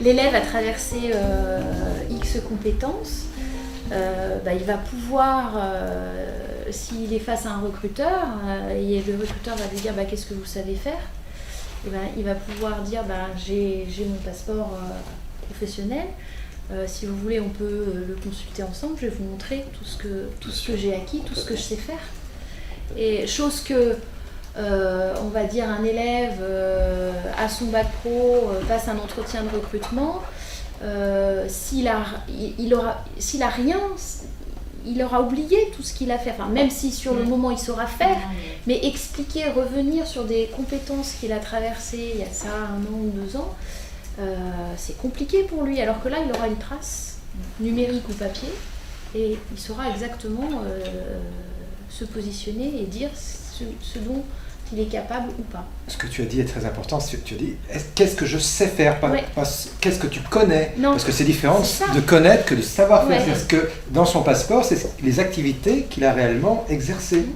l'élève a traversé X compétences, il va pouvoir, s'il est face à un recruteur, et le recruteur va lui dire qu'est-ce que vous savez faire, il va pouvoir dire j'ai mon passeport professionnel, si vous voulez on peut le consulter ensemble, je vais vous montrer tout ce que j'ai acquis, tout ce que je sais faire. Et chose que on va dire un élève à son bac pro passe un entretien de recrutement, s'il a rien, il aura oublié tout ce qu'il a fait, enfin, même si sur le moment il saura faire, mais expliquer, revenir sur des compétences qu'il a traversées il y a ça 1 an ou 2 ans, c'est compliqué pour lui, alors que là il aura une trace numérique ou papier et il saura exactement se positionner et dire ce dont il est capable ou pas. Ce que tu as dit est très important. Tu as dit qu'est-ce que je sais faire, pas qu'est-ce que tu connais. Non, parce que c'est différent de connaître que de savoir faire. Parce que dans son passeport, c'est les activités qu'il a réellement exercées.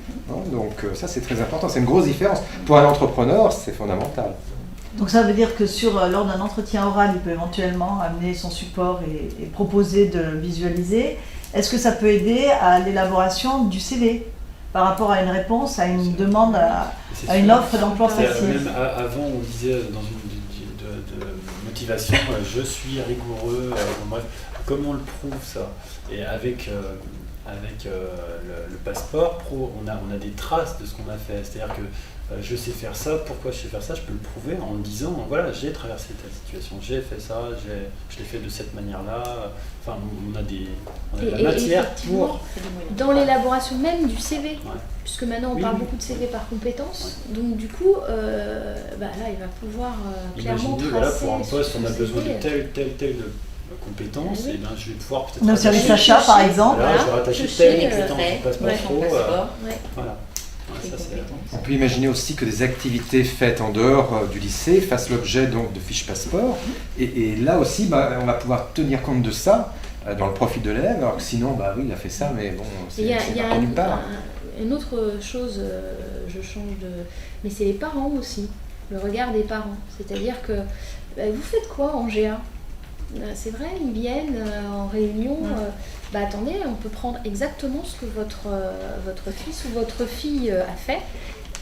Donc ça, c'est très important. C'est une grosse différence. Pour un entrepreneur, c'est fondamental. Donc ça veut dire que lors d'un entretien oral, il peut éventuellement amener son support et proposer de le visualiser. Est-ce que ça peut aider à l'élaboration du CV ? Par rapport à une réponse, à une demande, à une offre d'emploi facile. Même avant, on disait dans une de motivation, je suis rigoureux, bref, comment on le prouve ça? Et avec le passeport pro, on a des traces de ce qu'on a fait, c'est-à-dire que je sais faire ça, pourquoi je sais faire ça, je peux le prouver en disant, voilà, j'ai traversé telle situation, j'ai fait ça, je l'ai fait de cette manière-là, enfin on a de la matière pour... Dans l'élaboration même du CV, puisque maintenant on parle beaucoup de CV par compétences, donc du coup, là il va pouvoir clairement tracer... Voilà, pour un poste, on a besoin de telle compétence, et je vais pouvoir peut-être... Nos services achats par exemple. Voilà, je vais rattacher telle compétence, je passe pas trop... Voilà. On peut imaginer aussi que des activités faites en dehors du lycée fassent l'objet donc de fiches passeport. Et là aussi, on va pouvoir tenir compte de ça dans le profil de l'élève, alors que sinon, il a fait ça, mais bon, c'est pas nulle part. Une autre chose, je change de... Mais c'est les parents aussi, le regard des parents. C'est-à-dire que, vous faites quoi en GA ? C'est vrai, ils viennent en réunion, attendez, on peut prendre exactement ce que votre fils ou votre fille a fait,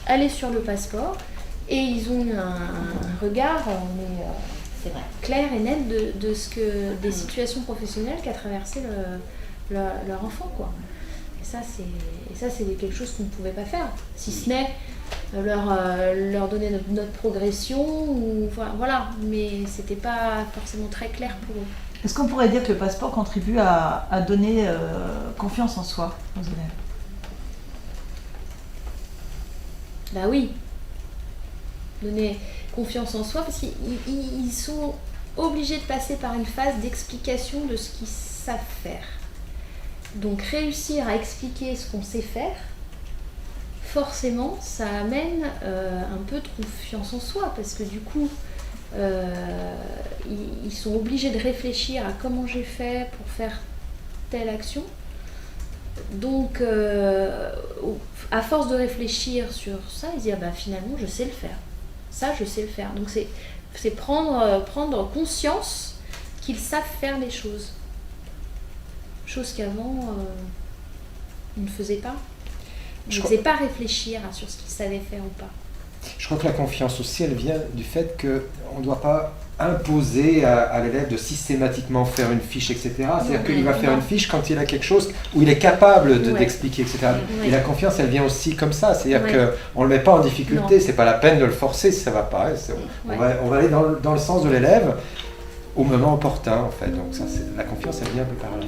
aller sur le passeport, et ils ont un regard c'est vrai, clair et net de des situations professionnelles qu'a traversé leur enfant, quoi. Et ça, c'est quelque chose qu'on ne pouvait pas faire, si ce n'est leur donner notre progression, ou voilà, mais c'était pas forcément très clair pour eux. Est-ce qu'on pourrait dire que le passeport contribue à donner confiance en soi aux élèves ? Oui, donner confiance en soi, parce qu'ils sont obligés de passer par une phase d'explication de ce qu'ils savent faire. Donc réussir à expliquer ce qu'on sait faire, forcément, ça amène un peu de confiance en soi, parce que du coup, ils sont obligés de réfléchir à comment j'ai fait pour faire telle action. Donc, à force de réfléchir sur ça, ils disent finalement, je sais le faire. Ça, je sais le faire. Donc, c'est prendre conscience qu'ils savent faire les choses. Chose qu'avant, ils ne faisaient pas. Ils ne faisaient pas réfléchir sur ce qu'ils savaient faire ou pas. Je crois que la confiance aussi, elle vient du fait qu'on ne doit pas imposer à l'élève de systématiquement faire une fiche, etc. C'est-à-dire qu'il va faire une fiche quand il a quelque chose où il est capable d'expliquer, etc. Et la confiance, elle vient aussi comme ça. C'est-à-dire qu'on ne le met pas en difficulté, c'est pas la peine de le forcer si ça ne va pas. On va aller dans le sens de l'élève au moment opportun, en fait. Donc ça, la confiance, elle vient un peu par là.